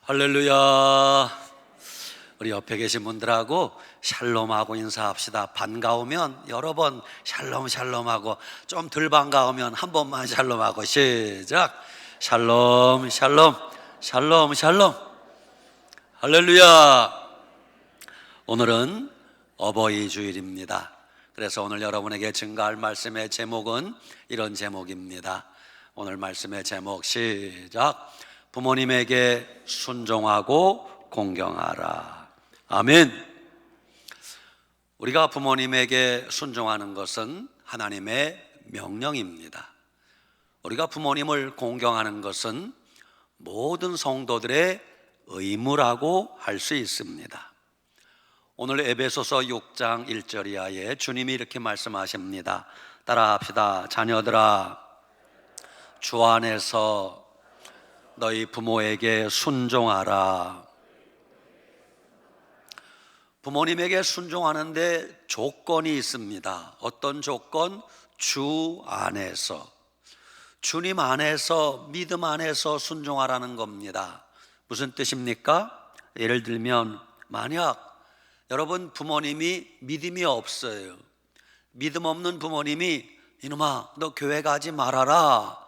할렐루야. 우리 옆에 계신 분들하고 샬롬하고 인사합시다. 반가우면 여러 번 샬롬 샬롬하고, 좀 덜 반가우면 한 번만 샬롬하고. 시작. 샬롬 샬롬 샬롬 샬롬. 할렐루야. 오늘은 어버이 주일입니다. 그래서 오늘 여러분에게 증거할 말씀의 제목은 이런 제목입니다. 오늘 말씀의 제목 시작. 부모님에게 순종하고 공경하라. 아멘. 우리가 부모님에게 순종하는 것은 하나님의 명령입니다. 우리가 부모님을 공경하는 것은 모든 성도들의 의무라고 할 수 있습니다. 오늘 에베소서 6장 1절 이하에 주님이 이렇게 말씀하십니다. 따라합시다. 자녀들아, 주 안에서 너희 부모에게 순종하라. 부모님에게 순종하는데 조건이 있습니다. 어떤 조건? 주 안에서, 주님 안에서, 믿음 안에서 순종하라는 겁니다. 무슨 뜻입니까? 예를 들면 만약 여러분 부모님이 믿음이 없어요. 믿음 없는 부모님이 이놈아 너 교회 가지 말아라,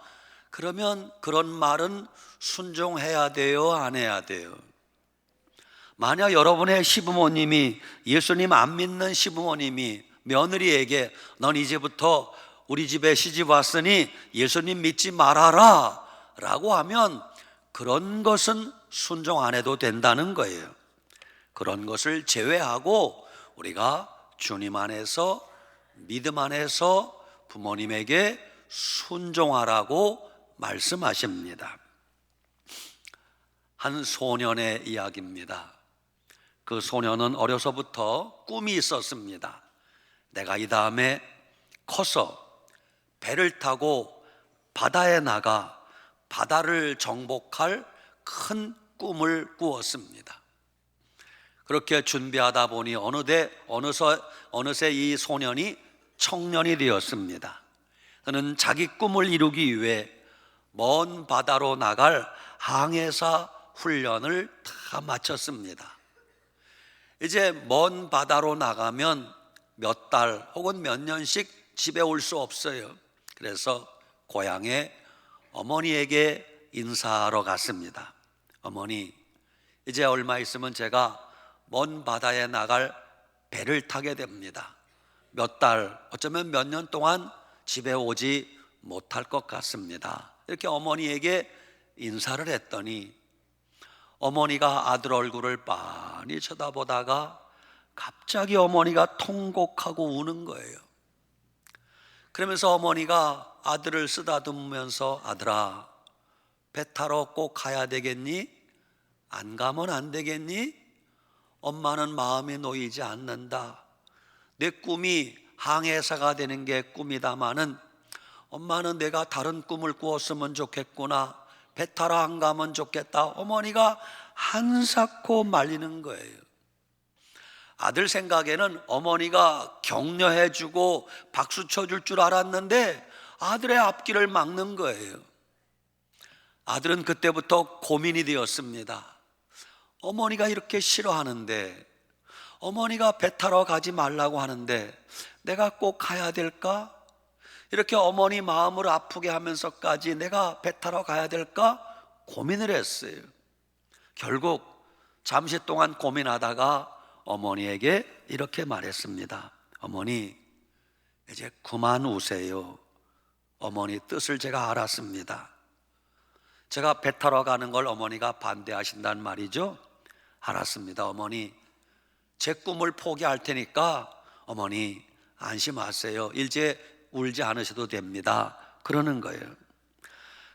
그러면 그런 말은 순종해야 돼요, 안 해야 돼요? 만약 여러분의 시부모님이, 예수님 안 믿는 시부모님이 며느리에게 넌 이제부터 우리 집에 시집 왔으니 예수님 믿지 말아라 라고 하면 그런 것은 순종 안 해도 된다는 거예요. 그런 것을 제외하고 우리가 주님 안에서, 믿음 안에서 부모님에게 순종하라고 말씀하십니다. 한 소년의 이야기입니다. 그 소년은 어려서부터 꿈이 있었습니다. 내가 이 다음에 커서 배를 타고 바다에 나가 바다를 정복할 큰 꿈을 꾸었습니다. 그렇게 준비하다 보니 어느새 이 소년이 청년이 되었습니다. 그는 자기 꿈을 이루기 위해 먼 바다로 나갈 항해사 훈련을 다 마쳤습니다. 이제 먼 바다로 나가면 몇 달 혹은 몇 년씩 집에 올 수 없어요. 그래서 고향에 어머니에게 인사하러 갔습니다. 어머니, 이제 얼마 있으면 제가 먼 바다에 나갈 배를 타게 됩니다. 몇 달, 어쩌면 몇 년 동안 집에 오지 못할 것 같습니다. 이렇게 어머니에게 인사를 했더니 어머니가 아들 얼굴을 빤히 쳐다보다가 갑자기 어머니가 통곡하고 우는 거예요. 그러면서 어머니가 아들을 쓰다듬으면서 아들아, 배 타러 꼭 가야 되겠니? 안 가면 안 되겠니? 엄마는 마음이 놓이지 않는다. 내 꿈이 항해사가 되는 게 꿈이다마는 엄마는 내가 다른 꿈을 꾸었으면 좋겠구나. 배 타러 안 가면 좋겠다. 어머니가 한사코 말리는 거예요. 아들 생각에는 어머니가 격려해주고 박수 쳐줄 줄 알았는데 아들의 앞길을 막는 거예요. 아들은 그때부터 고민이 되었습니다. 어머니가 이렇게 싫어하는데, 어머니가 배 타러 가지 말라고 하는데 내가 꼭 가야 될까? 이렇게 어머니 마음을 아프게 하면서까지 내가 배 타러 가야 될까? 고민을 했어요. 결국 잠시 동안 고민하다가 어머니에게 이렇게 말했습니다. 어머니, 이제 그만 우세요. 어머니 뜻을 제가 알았습니다. 제가 배 타러 가는 걸 어머니가 반대하신다는 말이죠? 알았습니다. 어머니, 제 꿈을 포기할 테니까 어머니 안심하세요. 이제 울지 않으셔도 됩니다. 그러는 거예요.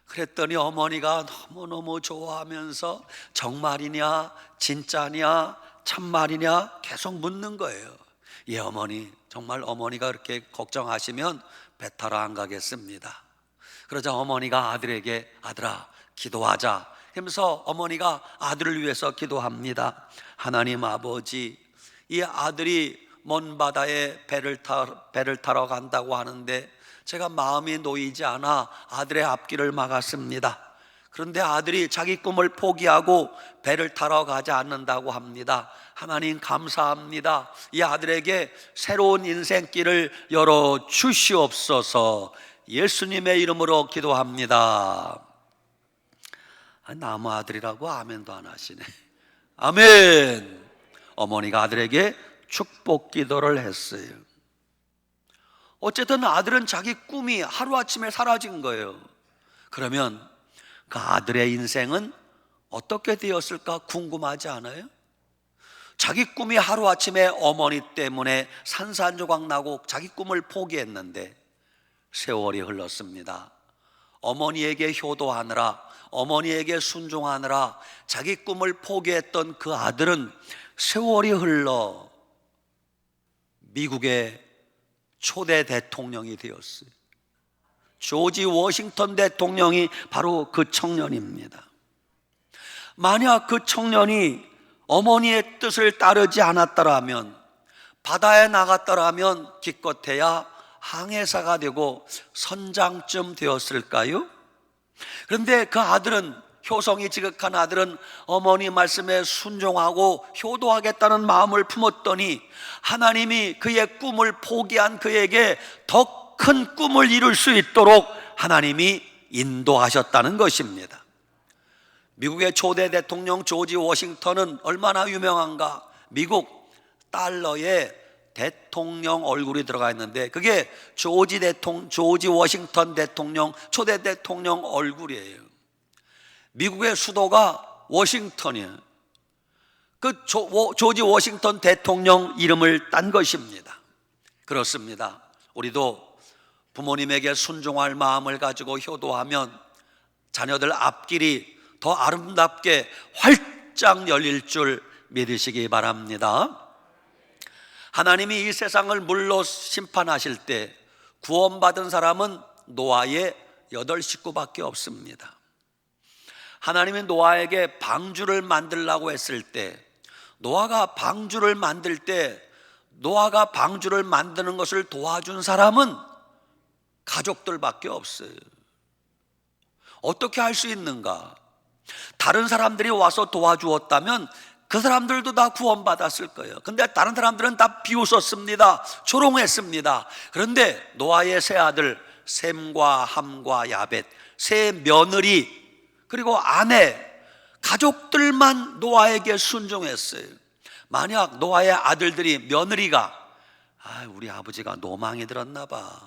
그랬더니 어머니가 너무너무 좋아하면서 정말이냐, 진짜냐, 참말이냐 계속 묻는 거예요. 예 어머니, 정말 어머니가 그렇게 걱정하시면 배 타러 안 가겠습니다. 그러자 어머니가 아들에게 아들아 기도하자 하면서 어머니가 아들을 위해서 기도합니다. 하나님 아버지, 이 아들이 먼 바다에 배를 타러 간다고 하는데 제가 마음이 놓이지 않아 아들의 앞길을 막았습니다. 그런데 아들이 자기 꿈을 포기하고 배를 타러 가지 않는다고 합니다. 하나님 감사합니다. 이 아들에게 새로운 인생길을 열어 주시옵소서. 예수님의 이름으로 기도합니다. 나무 아들이라고 아멘도 안 하시네. 아멘. 어머니가 아들에게 축복 기도를 했어요. 어쨌든 아들은 자기 꿈이 하루아침에 사라진 거예요. 그러면 그 아들의 인생은 어떻게 되었을까 궁금하지 않아요? 자기 꿈이 하루아침에 어머니 때문에 산산조각 나고 자기 꿈을 포기했는데 세월이 흘렀습니다. 어머니에게 효도하느라, 어머니에게 순종하느라 자기 꿈을 포기했던 그 아들은 세월이 흘러 미국의 초대 대통령이 되었어요. 조지 워싱턴 대통령이 바로 그 청년입니다. 만약 그 청년이 어머니의 뜻을 따르지 않았더라면, 바다에 나갔더라면 기껏해야 항해사가 되고 선장쯤 되었을까요? 그런데 그 아들은, 효성이 지극한 아들은 어머니 말씀에 순종하고 효도하겠다는 마음을 품었더니 하나님이 그의 꿈을 포기한 그에게 더 큰 꿈을 이룰 수 있도록 하나님이 인도하셨다는 것입니다. 미국의 초대 대통령 조지 워싱턴은 얼마나 유명한가? 미국 달러에 대통령 얼굴이 들어가 있는데 그게 조지 워싱턴 대통령, 초대 대통령 얼굴이에요. 미국의 수도가 워싱턴이에요. 그 조지 워싱턴 대통령 이름을 딴 것입니다. 그렇습니다. 우리도 부모님에게 순종할 마음을 가지고 효도하면 자녀들 앞길이 더 아름답게 활짝 열릴 줄 믿으시기 바랍니다. 하나님이 이 세상을 물로 심판하실 때 구원받은 사람은 노아의 8식구밖에 없습니다. 하나님이 노아에게 방주를 만들라고 했을 때, 노아가 방주를 만들 때 노아가 방주를 만드는 것을 도와준 사람은 가족들밖에 없어요. 어떻게 할 수 있는가? 다른 사람들이 와서 도와주었다면 그 사람들도 다 구원받았을 거예요. 근데 다른 사람들은 다 비웃었습니다. 조롱했습니다. 그런데 노아의 세 아들 셈과 함과 야벳, 세 며느리 그리고 아내, 가족들만 노아에게 순종했어요. 만약 노아의 아들들이, 며느리가 우리 아버지가 노망이 들었나 봐,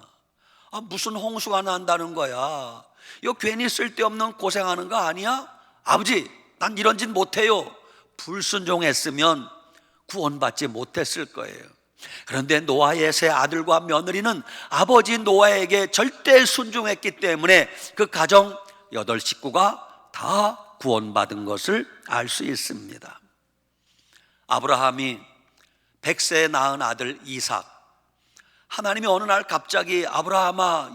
무슨 홍수가 난다는 거야, 이거 괜히 쓸데없는 고생하는 거 아니야? 아버지, 난 이런 짓 못해요. 불순종했으면 구원받지 못했을 거예요. 그런데 노아의 세 아들과 며느리는 아버지 노아에게 절대 순종했기 때문에 그 가정 8식구가 다 구원받은 것을 알 수 있습니다. 아브라함이 100세에 낳은 아들 이삭, 하나님이 어느 날 갑자기 아브라함아,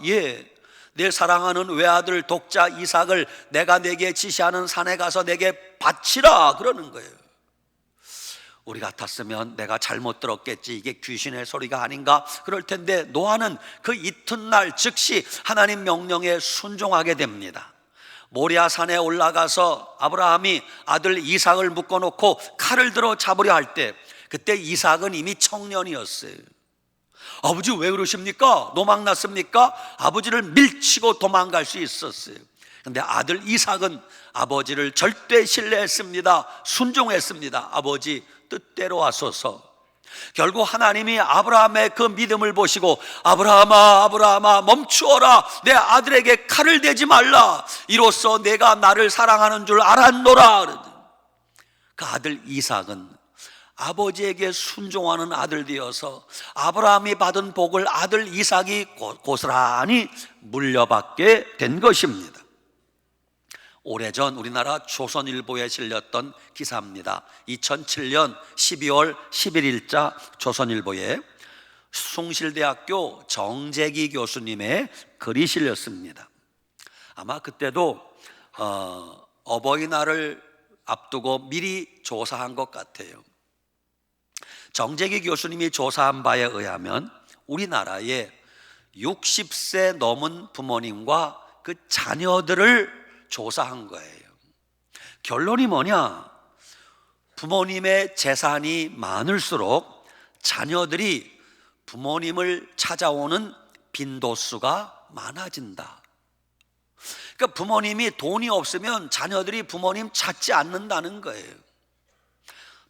내 사랑하는 외아들 독자 이삭을 내가 내게 지시하는 산에 가서 내게 바치라 그러는 거예요. 우리 같았으면 내가 잘못 들었겠지, 이게 귀신의 소리가 아닌가 그럴 텐데 노아는 그 이튿날 즉시 하나님 명령에 순종하게 됩니다. 모리아 산에 올라가서 아브라함이 아들 이삭을 묶어놓고 칼을 들어 잡으려 할 때, 그때 이삭은 이미 청년이었어요. 아버지 왜 그러십니까? 노망 났습니까? 아버지를 밀치고 도망갈 수 있었어요. 그런데 아들 이삭은 아버지를 절대 신뢰했습니다. 순종했습니다. 아버지 뜻대로 하소서. 결국 하나님이 아브라함의 그 믿음을 보시고 아브라함아, 아브라함아 멈추어라, 내 아들에게 칼을 대지 말라, 이로써 내가 나를 사랑하는 줄 알았노라. 그 아들 이삭은 아버지에게 순종하는 아들 되어서 아브라함이 받은 복을 아들 이삭이 고스란히 물려받게 된 것입니다. 오래전 우리나라 조선일보에 실렸던 기사입니다. 2007년 12월 11일자 조선일보에 숭실대학교 정재기 교수님의 글이 실렸습니다. 아마 그때도 어버이날을 앞두고 미리 조사한 것 같아요. 정재기 교수님이 조사한 바에 의하면 우리나라에 60세 넘은 부모님과 그 자녀들을 조사한 거예요. 결론이 뭐냐? 부모님의 재산이 많을수록 자녀들이 부모님을 찾아오는 빈도수가 많아진다. 그러니까 부모님이 돈이 없으면 자녀들이 부모님 찾지 않는다는 거예요.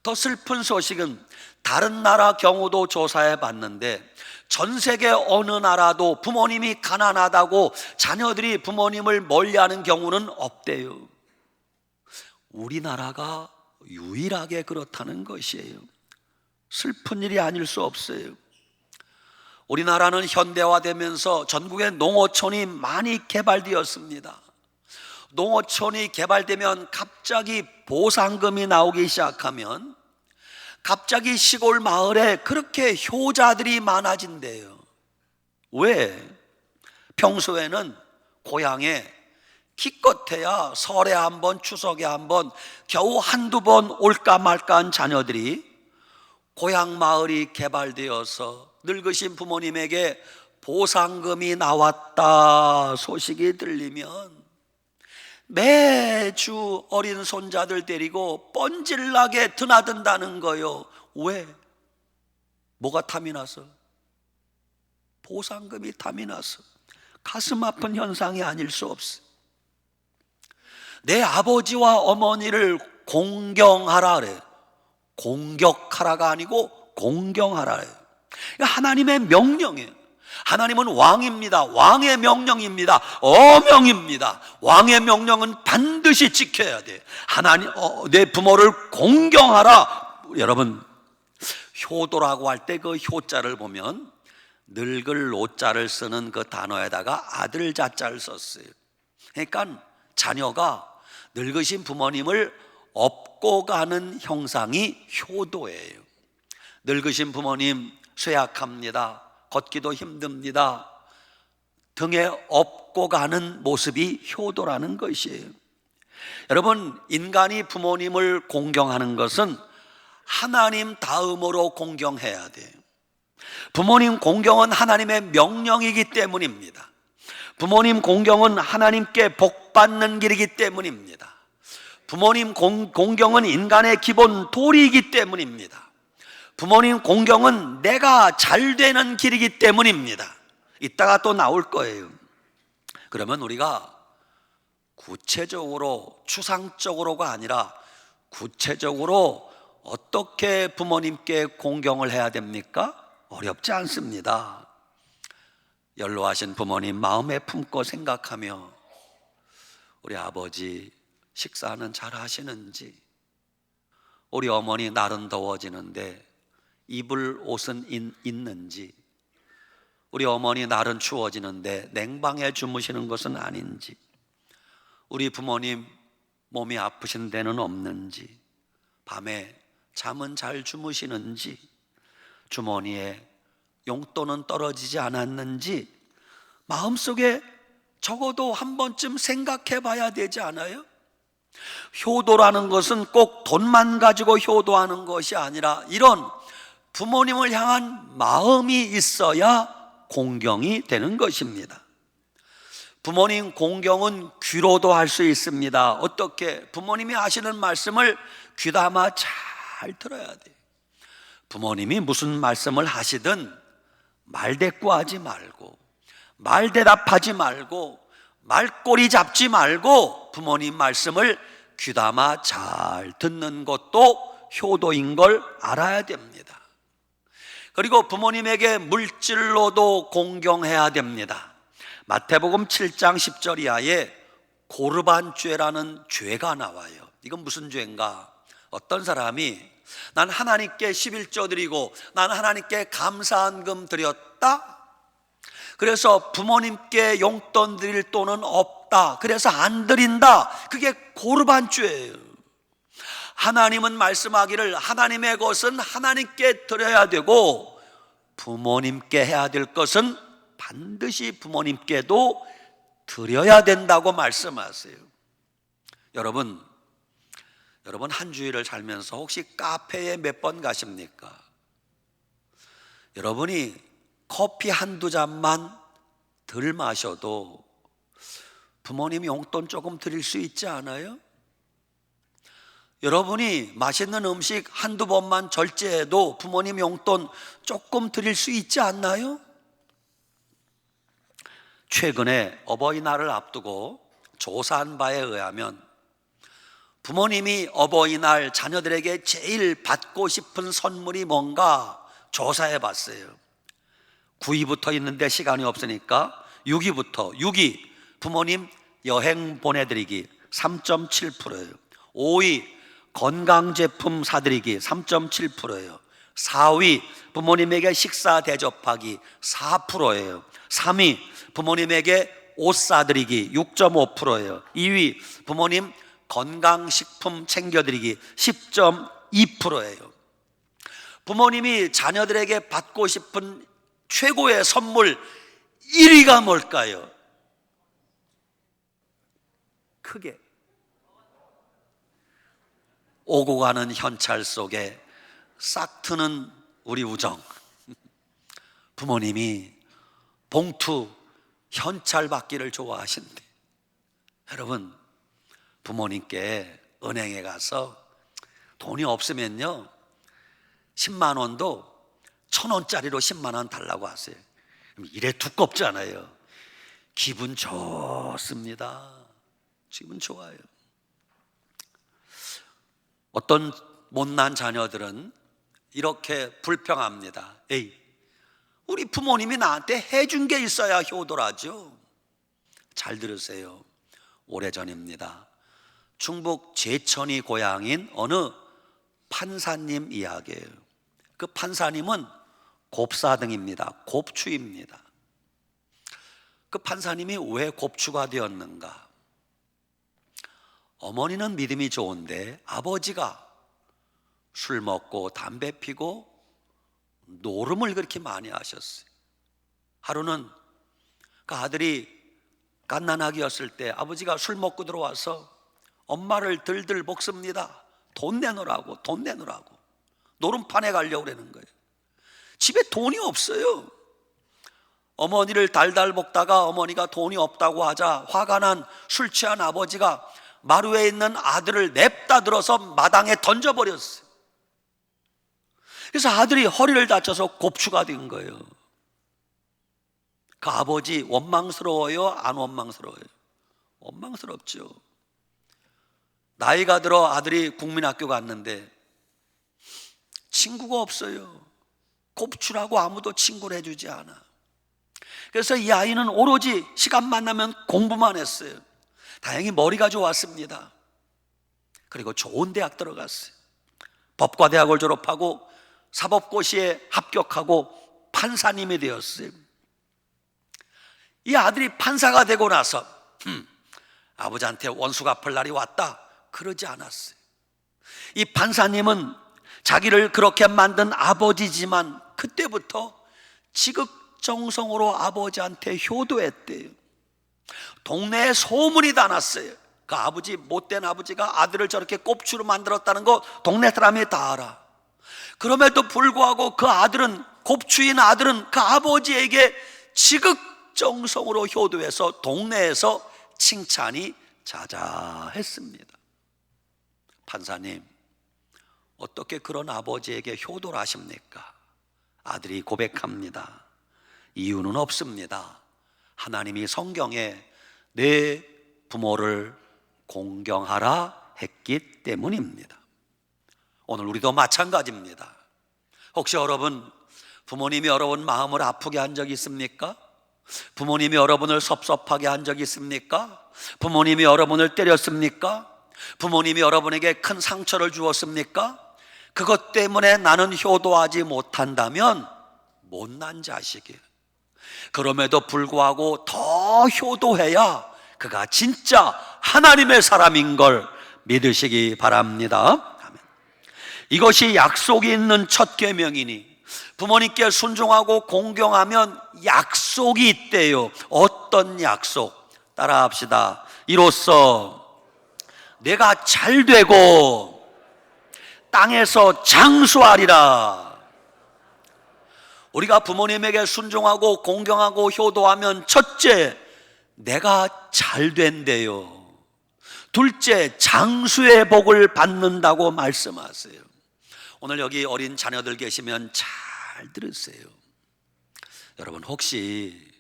더 슬픈 소식은 다른 나라 경우도 조사해 봤는데 전 세계 어느 나라도 부모님이 가난하다고 자녀들이 부모님을 멀리하는 경우는 없대요. 우리나라가 유일하게 그렇다는 것이에요. 슬픈 일이 아닐 수 없어요. 우리나라는 현대화되면서 전국에 농어촌이 많이 개발되었습니다. 농어촌이 개발되면 갑자기 보상금이 나오기 시작하면 갑자기 시골 마을에 그렇게 효자들이 많아진대요. 왜? 평소에는 고향에 기껏해야 설에 한 번, 추석에 한 번, 겨우 한두 번 올까 말까한 자녀들이 고향 마을이 개발되어서 늙으신 부모님에게 보상금이 나왔다 소식이 들리면 매주 어린 손자들 데리고 뻔질나게 드나든다는 거요. 왜? 뭐가 탐이 나서? 보상금이 탐이 나서. 가슴 아픈 현상이 아닐 수 없어. 내 아버지와 어머니를 공경하라 그래. 공격하라가 아니고 공경하라 그래. 하나님의 명령이에요. 하나님은 왕입니다. 왕의 명령입니다. 어명입니다. 왕의 명령은 반드시 지켜야 돼. 하나님, 내 부모를 공경하라. 여러분, 효도라고 할 때 그 효자를 보면 늙을 노자를 쓰는 그 단어에다가 아들 자자를 썼어요. 그러니까 자녀가 늙으신 부모님을 업고 가는 형상이 효도예요. 늙으신 부모님 쇠약합니다. 걷기도 힘듭니다. 등에 업고 가는 모습이 효도라는 것이에요. 여러분, 인간이 부모님을 공경하는 것은 하나님 다음으로 공경해야 돼요. 부모님 공경은 하나님의 명령이기 때문입니다. 부모님 공경은 하나님께 복받는 길이기 때문입니다. 부모님 공경은 인간의 기본 도리이기 때문입니다. 부모님 공경은 내가 잘 되는 길이기 때문입니다. 이따가 또 나올 거예요. 그러면 우리가 구체적으로 추상적으로가 아니라 구체적으로 어떻게 부모님께 공경을 해야 됩니까? 어렵지 않습니다. 연로하신 부모님 마음에 품고 생각하며 우리 아버지 식사는 잘 하시는지, 우리 어머니 날은 더워지는데 입을 옷은 있는지, 우리 어머니 날은 추워지는데 냉방에 주무시는 것은 아닌지, 우리 부모님 몸이 아프신 데는 없는지, 밤에 잠은 잘 주무시는지, 주머니에 용돈은 떨어지지 않았는지 마음속에 적어도 한 번쯤 생각해 봐야 되지 않아요? 효도라는 것은 꼭 돈만 가지고 효도하는 것이 아니라 이런 부모님을 향한 마음이 있어야 공경이 되는 것입니다. 부모님 공경은 귀로도 할 수 있습니다. 어떻게? 부모님이 하시는 말씀을 귀담아 잘 들어야 돼요. 부모님이 무슨 말씀을 하시든 말대꾸하지 말고, 말대답하지 말고, 말꼬리 잡지 말고 부모님 말씀을 귀담아 잘 듣는 것도 효도인 걸 알아야 됩니다. 그리고 부모님에게 물질로도 공경해야 됩니다. 마태복음 7장 10절 이하에 고르반죄라는 죄가 나와요. 이건 무슨 죄인가? 어떤 사람이 난 하나님께 11조 드리고 난 하나님께 감사한금 드렸다, 그래서 부모님께 용돈 드릴 돈은 없다, 그래서 안 드린다, 그게 고르반죄예요. 하나님은 말씀하기를 하나님의 것은 하나님께 드려야 되고 부모님께 해야 될 것은 반드시 부모님께도 드려야 된다고 말씀하세요. 여러분 한 주일을 살면서 혹시 카페에 몇 번 가십니까? 여러분이 커피 한두 잔만 덜 마셔도 부모님 용돈 조금 드릴 수 있지 않아요? 여러분이 맛있는 음식 한두 번만 절제해도 부모님 용돈 조금 드릴 수 있지 않나요? 최근에 어버이날을 앞두고 조사한 바에 의하면 부모님이 어버이날 자녀들에게 제일 받고 싶은 선물이 뭔가 조사해 봤어요. 9위부터 있는데 시간이 없으니까 6위부터. 6위 부모님 여행 보내드리기 3.7%예요. 5위 건강제품 사드리기 3.7%예요. 4위 부모님에게 식사 대접하기 4%예요. 3위 부모님에게 옷 사드리기 6.5%예요. 2위 부모님 건강식품 챙겨드리기 10.2%예요. 부모님이 자녀들에게 받고 싶은 최고의 선물 1위가 뭘까요? 크게 오고 가는 현찰 속에 싹 트는 우리 우정. 부모님이 봉투 현찰 받기를 좋아하신대. 여러분, 부모님께 은행에 가서 돈이 없으면요 10만 원도 1,000원짜리로 10만 원 달라고 하세요. 이래 두껍잖아요. 기분 좋습니다. 기분 좋아요. 어떤 못난 자녀들은 이렇게 불평합니다. 에이, 우리 부모님이 나한테 해준 게 있어야 효도라죠. 잘 들으세요. 오래전입니다. 충북 제천이 고향인 어느 판사님 이야기예요. 그 판사님은 곱사등입니다. 곱추입니다. 그 판사님이 왜 곱추가 되었는가? 어머니는 믿음이 좋은데 아버지가 술 먹고 담배 피고 노름을 그렇게 많이 하셨어요. 하루는 그 아들이 갓난아기였을 때 아버지가 술 먹고 들어와서 엄마를 들들 볶습니다. 돈 내놓으라고 노름판에 가려고 그러는 거예요. 집에 돈이 없어요. 어머니를 달달 볶다가 어머니가 돈이 없다고 하자 화가 난 술 취한 아버지가 마루에 있는 아들을 냅다 들어서 마당에 던져버렸어요. 그래서 아들이 허리를 다쳐서 곱추가 된 거예요. 그 아버지 원망스러워요? 안 원망스러워요? 원망스럽죠. 나이가 들어 아들이 국민학교 갔는데 친구가 없어요. 곱추라고 아무도 친구를 해주지 않아. 그래서 이 아이는 오로지 시간만 나면 공부만 했어요. 다행히 머리가 좋았습니다. 그리고 좋은 대학 들어갔어요. 법과대학을 졸업하고 사법고시에 합격하고 판사님이 되었어요. 이 아들이 판사가 되고 나서 아버지한테 원수 갚을 날이 왔다 그러지 않았어요. 이 판사님은 자기를 그렇게 만든 아버지지만 그때부터 지극정성으로 아버지한테 효도했대요. 동네에 소문이 다 났어요. 그 아버지, 못된 아버지가 아들을 저렇게 꼽추로 만들었다는 거 동네 사람이 다 알아. 그럼에도 불구하고 그 아들은, 곱추인 아들은 그 아버지에게 지극정성으로 효도해서 동네에서 칭찬이 자자했습니다. 판사님, 어떻게 그런 아버지에게 효도를 하십니까? 아들이 고백합니다. 이유는 없습니다. 하나님이 성경에 내 부모를 공경하라 했기 때문입니다. 오늘 우리도 마찬가지입니다. 혹시 여러분 부모님이 여러분 마음을 아프게 한 적이 있습니까? 부모님이 여러분을 섭섭하게 한 적이 있습니까? 부모님이 여러분을 때렸습니까? 부모님이 여러분에게 큰 상처를 주었습니까? 그것 때문에 나는 효도하지 못한다면 못난 자식이에요. 그럼에도 불구하고 더 효도해야 그가 진짜 하나님의 사람인 걸 믿으시기 바랍니다. 아멘. 이것이 약속이 있는 첫 계명이니 부모님께 순종하고 공경하면 약속이 있대요. 어떤 약속? 따라합시다. 이로써 내가 잘 되고 땅에서 장수하리라. 우리가 부모님에게 순종하고 공경하고 효도하면 첫째, 내가 잘 된대요. 둘째, 장수의 복을 받는다고 말씀하세요. 오늘 여기 어린 자녀들 계시면 잘 들으세요. 여러분, 혹시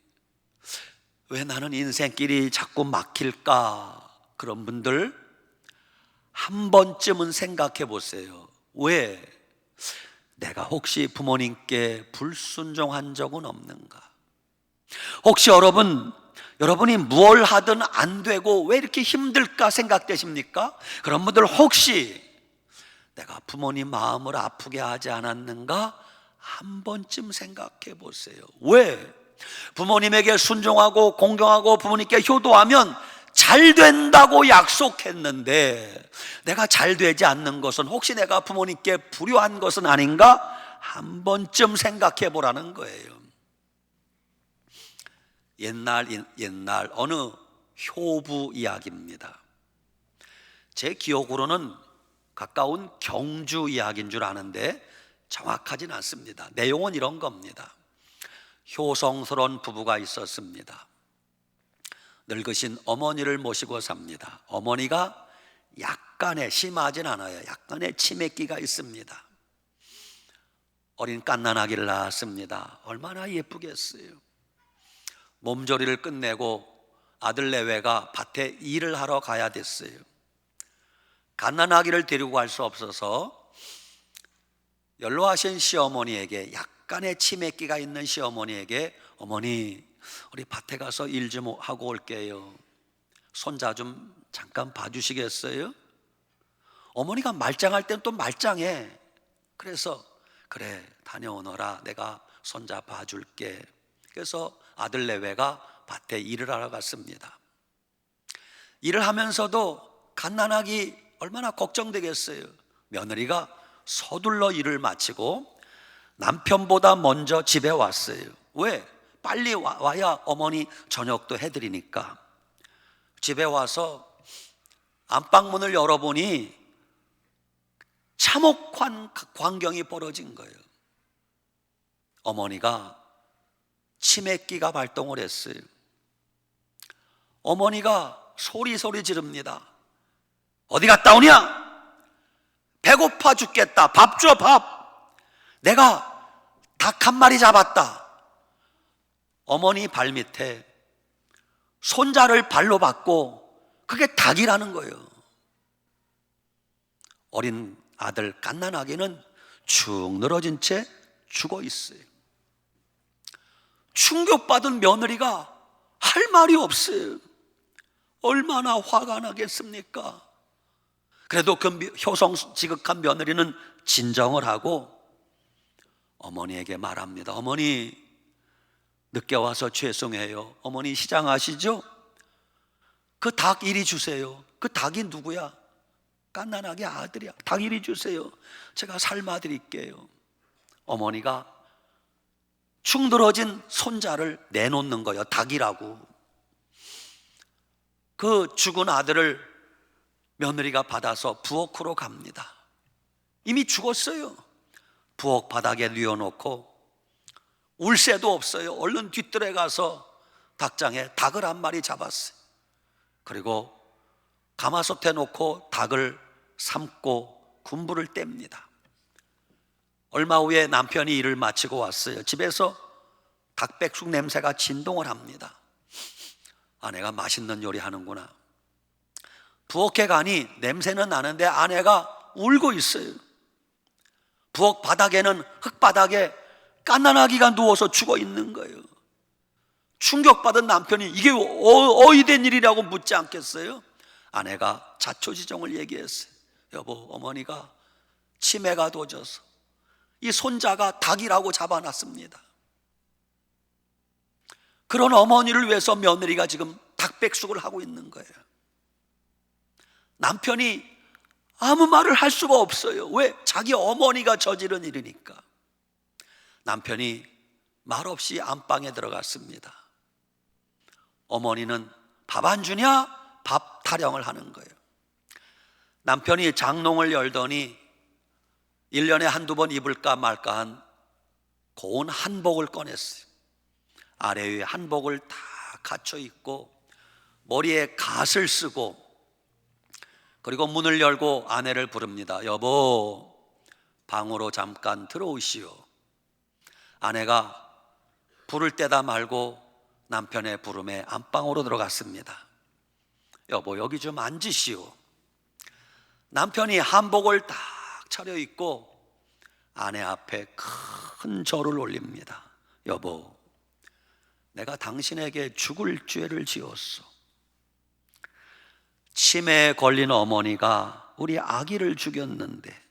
왜 나는 인생길이 자꾸 막힐까? 그런 분들 한 번쯤은 생각해 보세요. 왜? 내가 혹시 부모님께 불순종한 적은 없는가? 혹시 여러분이 뭘 하든 안 되고 왜 이렇게 힘들까 생각되십니까? 그런 분들 혹시 내가 부모님 마음을 아프게 하지 않았는가? 한 번쯤 생각해 보세요. 왜? 부모님에게 순종하고 공경하고 부모님께 효도하면 잘 된다고 약속했는데 내가 잘 되지 않는 것은 혹시 내가 부모님께 불효한 것은 아닌가? 한 번쯤 생각해 보라는 거예요. 옛날 어느 효부 이야기입니다. 제 기억으로는 가까운 경주 이야기인 줄 아는데 정확하진 않습니다. 내용은 이런 겁니다. 효성스러운 부부가 있었습니다. 늙으신 어머니를 모시고 삽니다. 어머니가 약간의, 심하진 않아요, 약간의 치매기가 있습니다. 어린 갓난아기를 낳았습니다. 얼마나 예쁘겠어요. 몸조리를 끝내고 아들 내외가 밭에 일을 하러 가야 됐어요. 갓난아기를 데리고 갈 수 없어서 연로하신 시어머니에게, 약간의 치매기가 있는 시어머니에게, 어머니 우리 밭에 가서 일 좀 하고 올게요. 손자 좀 잠깐 봐주시겠어요? 어머니가 말짱할 땐 또 말짱해. 그래서 그래 다녀오너라, 내가 손자 봐줄게. 그래서 아들 내외가 밭에 일을 하러 갔습니다. 일을 하면서도 갓난아기 얼마나 걱정되겠어요. 며느리가 서둘러 일을 마치고 남편보다 먼저 집에 왔어요. 왜? 빨리 와야 어머니 저녁도 해드리니까. 집에 와서 안방문을 열어보니 참혹한 광경이 벌어진 거예요. 어머니가 치매기가 발동을 했어요. 어머니가 소리 지릅니다. 어디 갔다 오냐? 배고파 죽겠다. 밥 줘, 밥. 내가 닭 한 마리 잡았다. 어머니 발밑에 손자를 발로 받고 그게 닭이라는 거예요. 어린 아들 갓난아기는 축 늘어진 채 죽어 있어요. 충격받은 며느리가 할 말이 없어요. 얼마나 화가 나겠습니까? 그래도 그 효성 지극한 며느리는 진정을 하고 어머니에게 말합니다. 어머니, 늦게 와서 죄송해요. 어머니 시장 아시죠? 그 닭 이리 주세요. 그 닭이 누구야? 갓난아기 아들이야. 닭 이리 주세요. 제가 삶아 드릴게요. 어머니가 축 늘어진 손자를 내놓는 거예요. 닭이라고. 그 죽은 아들을 며느리가 받아서 부엌으로 갑니다. 이미 죽었어요. 부엌 바닥에 뉘어놓고 울 새도 없어요. 얼른 뒤뜰에 가서 닭장에 닭을 한 마리 잡았어요. 그리고 가마솥에 놓고 닭을 삶고 군부를 뗍니다. 얼마 후에 남편이 일을 마치고 왔어요. 집에서 닭백숙 냄새가 진동을 합니다. 아내가 맛있는 요리 하는구나. 부엌에 가니 냄새는 나는데 아내가 울고 있어요. 부엌 바닥에는, 흙바닥에 갓난아기가 누워서 죽어 있는 거예요. 충격받은 남편이 이게 어이된 일이라고 묻지 않겠어요? 아내가 자초지종을 얘기했어요. 여보, 어머니가 치매가 도져서 이 손자가 닭이라고 잡아놨습니다. 그런 어머니를 위해서 며느리가 지금 닭백숙을 하고 있는 거예요. 남편이 아무 말을 할 수가 없어요. 왜? 자기 어머니가 저지른 일이니까. 남편이 말없이 안방에 들어갔습니다. 어머니는 밥 안 주냐? 밥 타령을 하는 거예요. 남편이 장롱을 열더니 1년에 한두 번 입을까 말까 한 고운 한복을 꺼냈어요. 아래 위에 한복을 다 갖춰 입고 머리에 갓을 쓰고 그리고 문을 열고 아내를 부릅니다. 여보, 방으로 잠깐 들어오시오. 아내가 부를 때다 말고 남편의 부름에 안방으로 들어갔습니다. 여보, 여기 좀 앉으시오. 남편이 한복을 딱 차려입고 아내 앞에 큰 절을 올립니다. 여보, 내가 당신에게 죽을 죄를 지었소. 치매에 걸린 어머니가 우리 아기를 죽였는데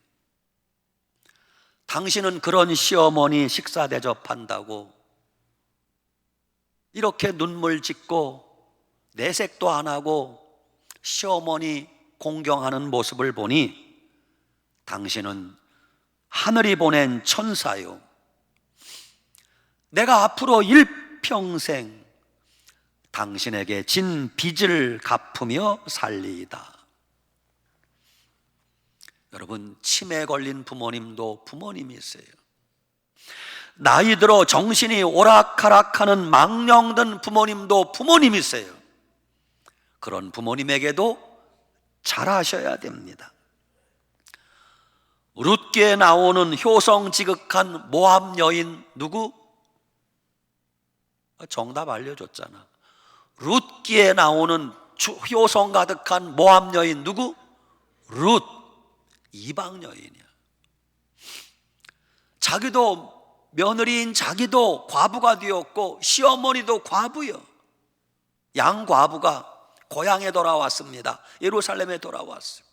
당신은 그런 시어머니 식사 대접한다고 이렇게 눈물 짓고 내색도 안 하고 시어머니 공경하는 모습을 보니 당신은 하늘이 보낸 천사요. 내가 앞으로 일평생 당신에게 진 빚을 갚으며 살리이다. 여러분, 치매에 걸린 부모님도 부모님이세요. 나이 들어 정신이 오락가락하는 망령든 부모님도 부모님이세요. 그런 부모님에게도 잘하셔야 됩니다. 룻기에 나오는 효성지극한 모압 여인 누구? 정답 알려줬잖아. 룻기에 나오는 효성 가득한 모압 여인 누구? 룻. 이방 여인이야. 자기도 며느리인 자기도 과부가 되었고 시어머니도 과부요. 양과부가 고향에 돌아왔습니다. 예루살렘에 돌아왔어요.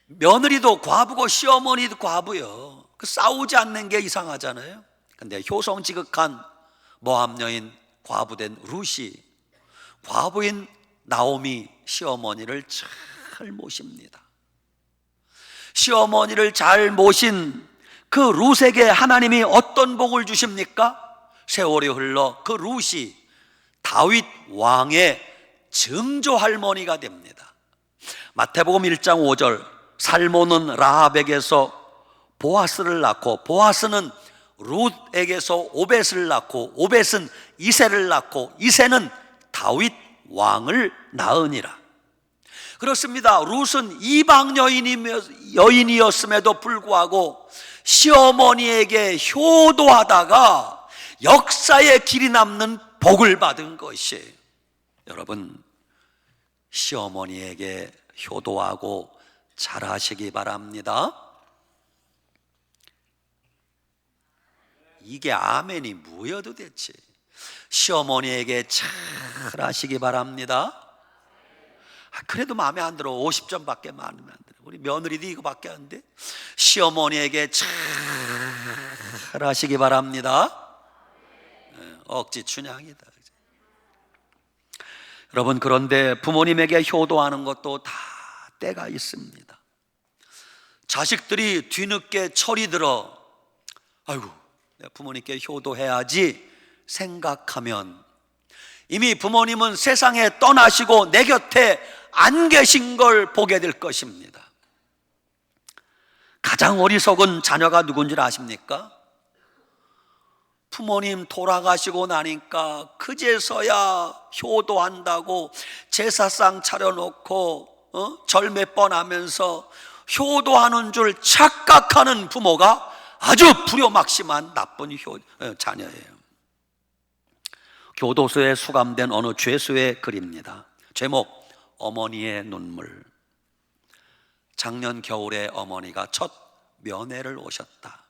며느리도 과부고 시어머니도 과부요. 싸우지 않는 게 이상하잖아요. 근데 효성지극한 모압 여인 과부된 룻이 과부인 나오미 시어머니를 잘 모십니다. 시어머니를 잘 모신 그 룻에게 하나님이 어떤 복을 주십니까? 세월이 흘러 그 룻이 다윗 왕의 증조 할머니가 됩니다. 마태복음 1장 5절, 살모는 라합에게서 보아스를 낳고 보아스는 룻에게서 오벳을 낳고 오벳은 이새를 낳고 이새는 다윗 왕을 낳으니라. 그렇습니다. 룻은 이방 여인이었음에도 불구하고 시어머니에게 효도하다가 역사에 길이 남는 복을 받은 것이에요. 여러분, 시어머니에게 효도하고 잘하시기 바랍니다. 이게 아멘이 뭐여 도대체? 시어머니에게 잘하시기 바랍니다. 그래도 마음에 안 들어. 50점밖에 마음에 안 들어. 우리 며느리도 이거밖에 안 돼. 시어머니에게 잘하시기 바랍니다. 억지 춘향이다. 여러분, 그런데 부모님에게 효도하는 것도 다 때가 있습니다. 자식들이 뒤늦게 철이 들어 아이고 내가 부모님께 효도해야지 생각하면 이미 부모님은 세상에 떠나시고 내 곁에 안 계신 걸 보게 될 것입니다. 가장 어리석은 자녀가 누군지 아십니까? 부모님 돌아가시고 나니까 그제서야 효도한다고 제사상 차려놓고 절 몇 번 하면서 효도하는 줄 착각하는 부모가 아주 불효막심한 나쁜 자녀예요. 교도소에 수감된 어느 죄수의 글입니다. 제목, 어머니의 눈물. 작년 겨울에 어머니가 첫 면회를 오셨다.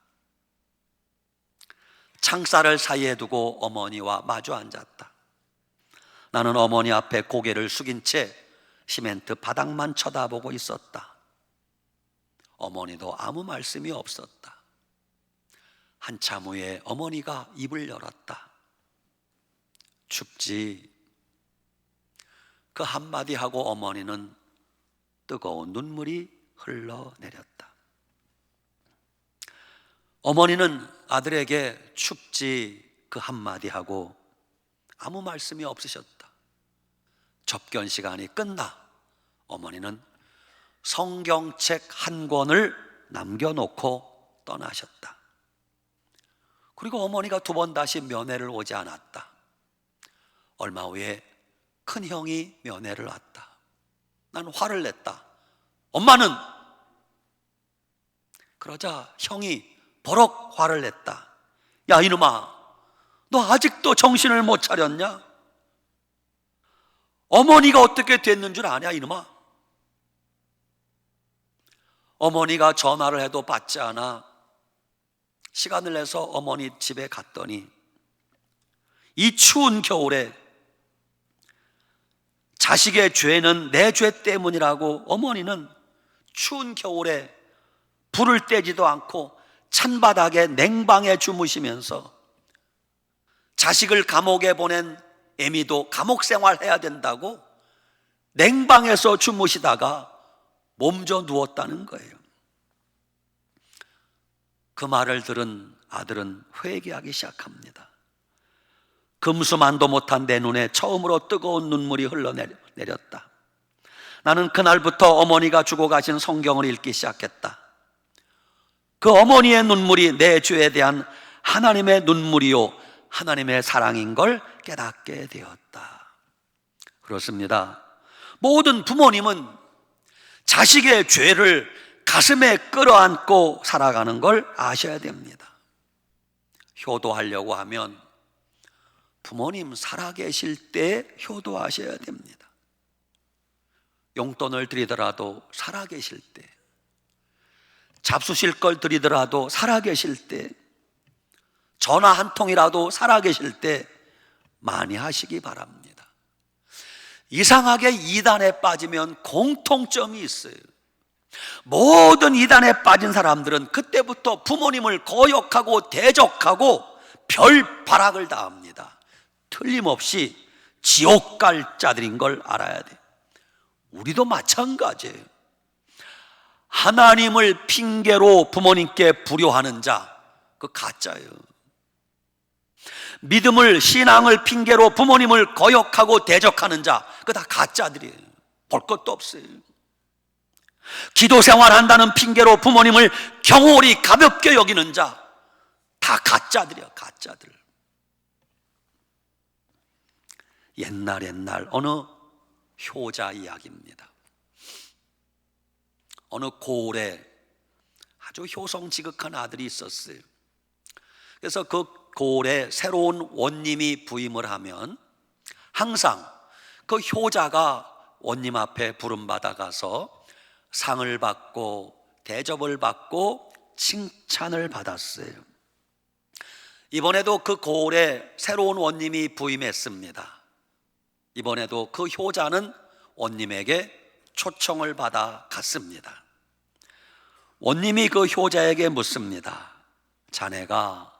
창살을 사이에 두고 어머니와 마주 앉았다. 나는 어머니 앞에 고개를 숙인 채 시멘트 바닥만 쳐다보고 있었다. 어머니도 아무 말씀이 없었다. 한참 후에 어머니가 입을 열었다. 춥지? 그 한마디 하고 어머니는 뜨거운 눈물이 흘러내렸다. 어머니는 아들에게 춥지? 그 한마디 하고 아무 말씀이 없으셨다. 접견 시간이 끝나 어머니는 성경책 한 권을 남겨놓고 떠나셨다. 그리고 어머니가 두 번 다시 면회를 오지 않았다. 얼마 후에 큰 형이 면회를 왔다. 난 화를 냈다. 엄마는? 그러자 형이 버럭 화를 냈다. 야 이놈아, 너 아직도 정신을 못 차렸냐? 어머니가 어떻게 됐는 줄 아냐 이놈아? 어머니가 전화를 해도 받지 않아. 시간을 내서 어머니 집에 갔더니 이 추운 겨울에 자식의 죄는 내 죄 때문이라고 어머니는 추운 겨울에 불을 떼지도 않고 찬바닥에 냉방에 주무시면서 자식을 감옥에 보낸 애미도 감옥 생활해야 된다고 냉방에서 주무시다가 몸져 누웠다는 거예요. 그 말을 들은 아들은 회개하기 시작합니다. 금수만도 못한 내 눈에 처음으로 뜨거운 눈물이 흘러내렸다. 나는 그날부터 어머니가 주고 가신 성경을 읽기 시작했다. 그 어머니의 눈물이 내 죄에 대한 하나님의 눈물이요 하나님의 사랑인 걸 깨닫게 되었다. 그렇습니다. 모든 부모님은 자식의 죄를 가슴에 끌어안고 살아가는 걸 아셔야 됩니다. 효도하려고 하면 부모님 살아계실 때 효도하셔야 됩니다. 용돈을 드리더라도 살아계실 때, 잡수실 걸 드리더라도 살아계실 때, 전화 한 통이라도 살아계실 때 많이 하시기 바랍니다. 이상하게 이단에 빠지면 공통점이 있어요. 모든 이단에 빠진 사람들은 그때부터 부모님을 거역하고 대적하고 별 발악을 다합니다. 틀림없이 지옥 갈 자들인 걸 알아야 돼. 우리도 마찬가지예요. 하나님을 핑계로 부모님께 불효하는 자, 그 가짜예요. 믿음을, 신앙을 핑계로 부모님을 거역하고 대적하는 자, 그거 다 가짜들이에요. 볼 것도 없어요. 기도 생활한다는 핑계로 부모님을 경홀히 가볍게 여기는 자, 다 가짜들이에요. 가짜들. 옛날 어느 효자 이야기입니다. 어느 고을에 아주 효성지극한 아들이 있었어요. 그래서 그 고을에 새로운 원님이 부임을 하면 항상 그 효자가 원님 앞에 부름받아 가서 상을 받고 대접을 받고 칭찬을 받았어요. 이번에도 그 고을에 새로운 원님이 부임했습니다. 이번에도 그 효자는 원님에게 초청을 받아 갔습니다. 원님이 그 효자에게 묻습니다. 자네가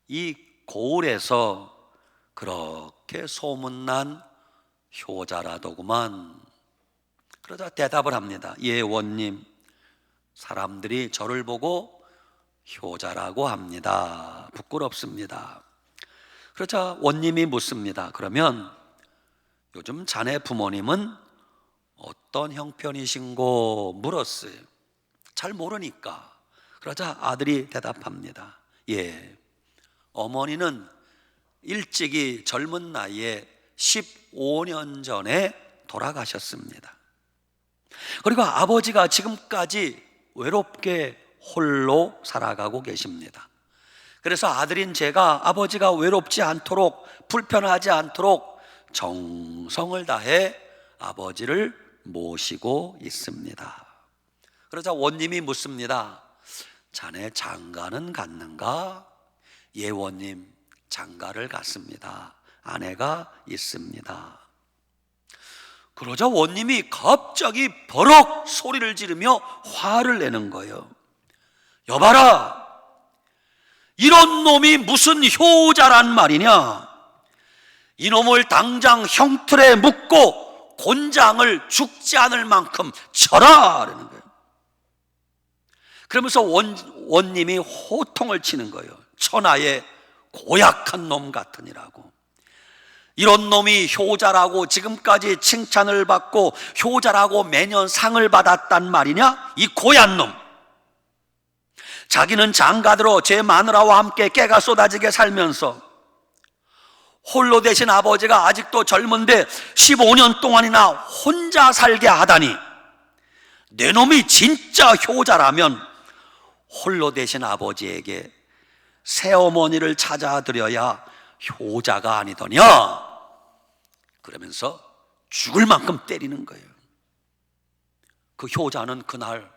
이 고을에서 그렇게 소문난 효자라더구만. 그러자 대답을 합니다. 예, 원님, 사람들이 저를 보고 효자라고 합니다. 부끄럽습니다. 그러자 원님이 묻습니다. 그러면 요즘 자네 부모님은 어떤 형편이신고 물었어요. 잘 모르니까. 그러자 아들이 대답합니다. 예, 어머니는 일찍이 젊은 나이에 15년 전에 돌아가셨습니다. 그리고 아버지가 지금까지 외롭게 홀로 살아가고 계십니다. 그래서 아들인 제가 아버지가 외롭지 않도록, 불편하지 않도록 정성을 다해 아버지를 모시고 있습니다. 그러자 원님이 묻습니다. 자네 장가는 갔는가? 예, 원님, 장가를 갔습니다. 아내가 있습니다. 그러자 원님이 갑자기 버럭 소리를 지르며 화를 내는 거예요. 여봐라, 이런 놈이 무슨 효자란 말이냐? 이놈을 당장 형틀에 묶고 곤장을 죽지 않을 만큼 쳐라! 라는 거예요. 그러면서 원님이 호통을 치는 거예요. 천하의 고약한 놈 같으니라고. 이런 놈이 효자라고 지금까지 칭찬을 받고 효자라고 매년 상을 받았단 말이냐? 이 고얀 놈. 자기는 장가들어 제 마누라와 함께 깨가 쏟아지게 살면서 홀로 되신 아버지가 아직도 젊은데 15년 동안이나 혼자 살게 하다니, 내 놈이 진짜 효자라면 홀로 되신 아버지에게 새어머니를 찾아드려야 효자가 아니더냐, 그러면서 죽을 만큼 때리는 거예요. 그 효자는 그날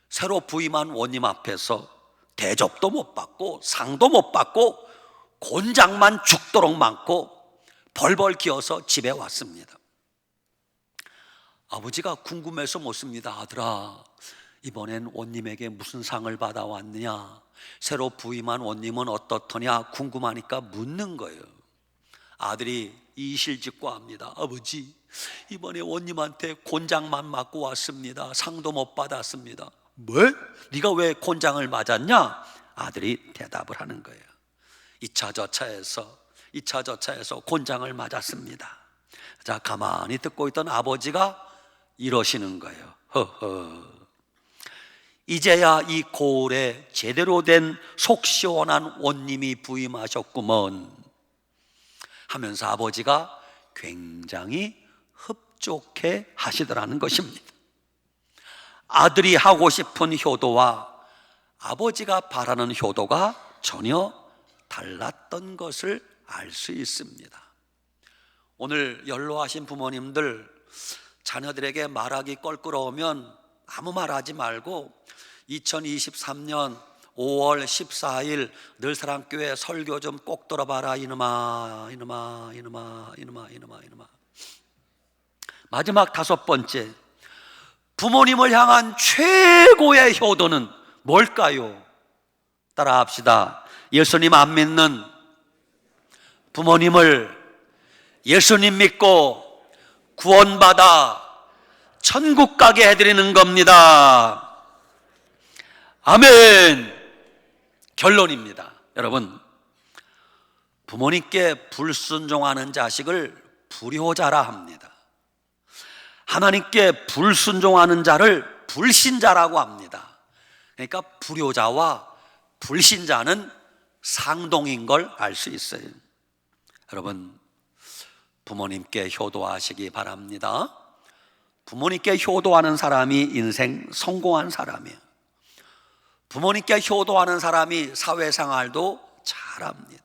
새로 부임한 원님 앞에서 대접도 못 받고 상도 못 받고 곤장만 죽도록 맞고 벌벌 기어서 집에 왔습니다. 아버지가 궁금해서 묻습니다. 아들아, 이번엔 원님에게 무슨 상을 받아왔느냐, 새로 부임한 원님은 어떻더냐 궁금하니까 묻는 거예요. 아들이 이실직고 합니다. 아버지, 이번에 원님한테 곤장만 맞고 왔습니다. 상도 못 받았습니다. 뭐? 네가 왜 곤장을 맞았냐? 아들이 대답을 하는 거예요. 2차 저차에서 곤장을 맞았습니다. 자, 가만히 듣고 있던 아버지가 이러시는 거예요. 허허, 이제야 이 고을에 제대로 된 속 시원한 원님이 부임하셨구먼 하면서 아버지가 굉장히 흡족해 하시더라는 것입니다. 아들이 하고 싶은 효도와 아버지가 바라는 효도가 전혀 달랐던 것을 알 수 있습니다. 오늘 연로하신 부모님들, 자녀들에게 말하기 껄끄러우면 아무 말 하지 말고 2023년 5월 14일 늘사랑교회 설교 좀 꼭 들어봐라. 이놈아. 마지막 5번째, 부모님을 향한 최고의 효도는 뭘까요? 따라합시다. 예수님 안 믿는 부모님을 예수님 믿고 구원받아 천국 가게 해드리는 겁니다. 아멘. 결론입니다. 여러분, 부모님께 불순종하는 자식을 불효자라 합니다. 하나님께 불순종하는 자를 불신자라고 합니다. 그러니까 불효자와 불신자는 상동인 걸 알 수 있어요. 여러분, 부모님께 효도하시기 바랍니다. 부모님께 효도하는 사람이 인생 성공한 사람이에요. 부모님께 효도하는 사람이 사회생활도 잘합니다.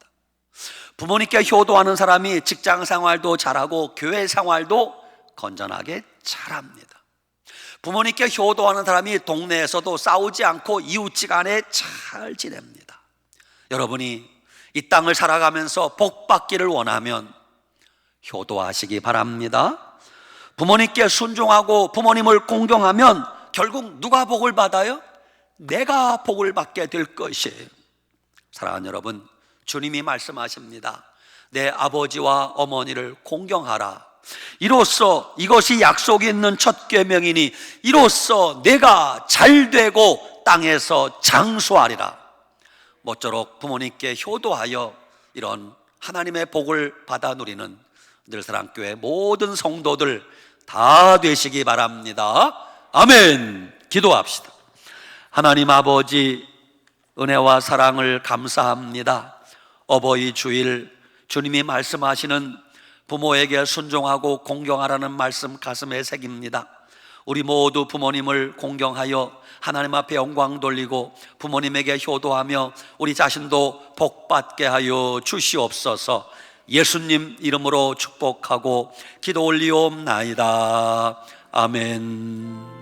부모님께 효도하는 사람이 직장생활도 잘하고 교회생활도 건전하게 잘합니다. 부모님께 효도하는 사람이 동네에서도 싸우지 않고 이웃지간에 잘 지냅니다. 여러분이 이 땅을 살아가면서 복 받기를 원하면 효도하시기 바랍니다. 부모님께 순종하고 부모님을 공경하면 결국 누가 복을 받아요? 내가 복을 받게 될 것이에요. 사랑하는 여러분, 주님이 말씀하십니다. 내 아버지와 어머니를 공경하라. 이로써, 이것이 약속이 있는 첫 계명이니 이로써 내가 잘되고 땅에서 장수하리라. 모쪼록 부모님께 효도하여 이런 하나님의 복을 받아 누리는 늘사랑교회 모든 성도들 다 되시기 바랍니다. 아멘. 기도합시다. 하나님 아버지, 은혜와 사랑을 감사합니다. 어버이 주일 주님이 말씀하시는 부모에게 순종하고 공경하라는 말씀 가슴에 새깁니다. 우리 모두 부모님을 공경하여 하나님 앞에 영광 돌리고 부모님에게 효도하며 우리 자신도 복받게 하여 주시옵소서. 예수님 이름으로 축복하고 기도 올리옵나이다. 아멘.